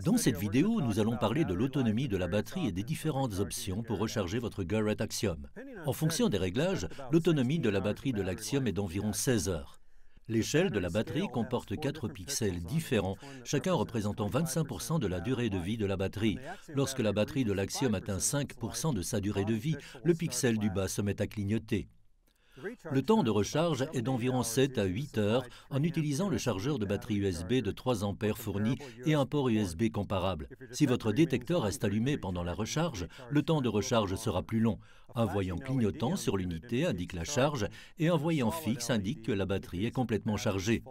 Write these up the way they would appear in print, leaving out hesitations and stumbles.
Dans cette vidéo, nous allons parler de l'autonomie de la batterie et des différentes options pour recharger votre Garrett Axiom. En fonction des réglages, l'autonomie de la batterie de l'Axiom est d'environ 16 heures. L'échelle de la batterie comporte 4 pixels différents, chacun représentant 25% de la durée de vie de la batterie. Lorsque la batterie de l'Axiom atteint 5% de sa durée de vie, le pixel du bas se met à clignoter. Le temps de recharge est d'environ 7 à 8 heures en utilisant le chargeur de batterie USB de 3 ampères fourni et un port USB comparable. Si votre détecteur reste allumé pendant la recharge, le temps de recharge sera plus long. Un voyant clignotant sur l'unité indique la charge et un voyant fixe indique que la batterie est complètement chargée.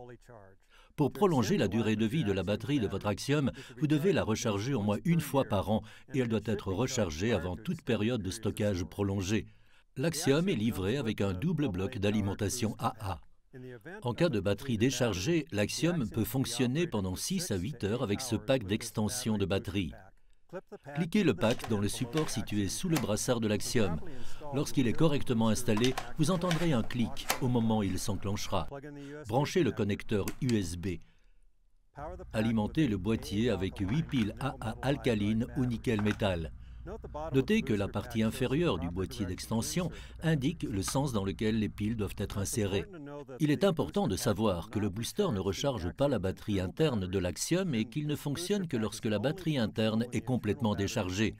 Pour prolonger la durée de vie de la batterie de votre Axiom, vous devez la recharger au moins une fois par an et elle doit être rechargée avant toute période de stockage prolongée. L'Axiom est livré avec un double bloc d'alimentation AA. En cas de batterie déchargée, l'Axiom peut fonctionner pendant 6 à 8 heures avec ce pack d'extension de batterie. Cliquez le pack dans le support situé sous le brassard de l'Axiom. Lorsqu'il est correctement installé, vous entendrez un clic au moment où il s'enclenchera. Branchez le connecteur USB. Alimentez le boîtier avec 8 piles AA alcalines ou nickel-métal. Notez que la partie inférieure du boîtier d'extension indique le sens dans lequel les piles doivent être insérées. Il est important de savoir que le booster ne recharge pas la batterie interne de l'Axiom et qu'il ne fonctionne que lorsque la batterie interne est complètement déchargée.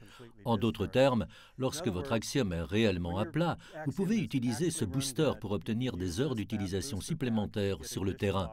En d'autres termes, lorsque votre Axiom est réellement à plat, vous pouvez utiliser ce booster pour obtenir des heures d'utilisation supplémentaires sur le terrain.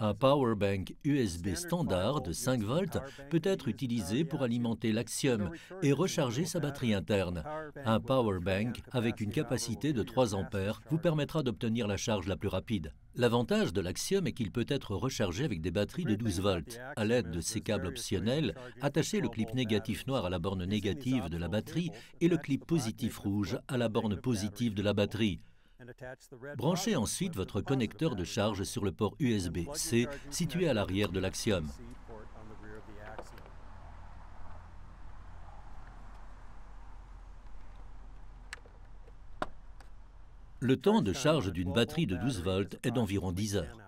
Un powerbank USB standard de 5 volts peut être utilisé pour alimenter l'Axiom et recharger sa batterie interne. Un powerbank avec une capacité de 3 ampères vous permettra d'obtenir la charge la plus rapide. L'avantage de l'Axiom est qu'il peut être rechargé avec des batteries de 12 volts. À l'aide de ces câbles optionnels, attachez le clip négatif noir à la borne négative de la batterie et le clip positif rouge à la borne positive de la batterie. Branchez ensuite votre connecteur de charge sur le port USB-C situé à l'arrière de l'Axiom. Le temps de charge d'une batterie de 12 volts est d'environ 10 heures.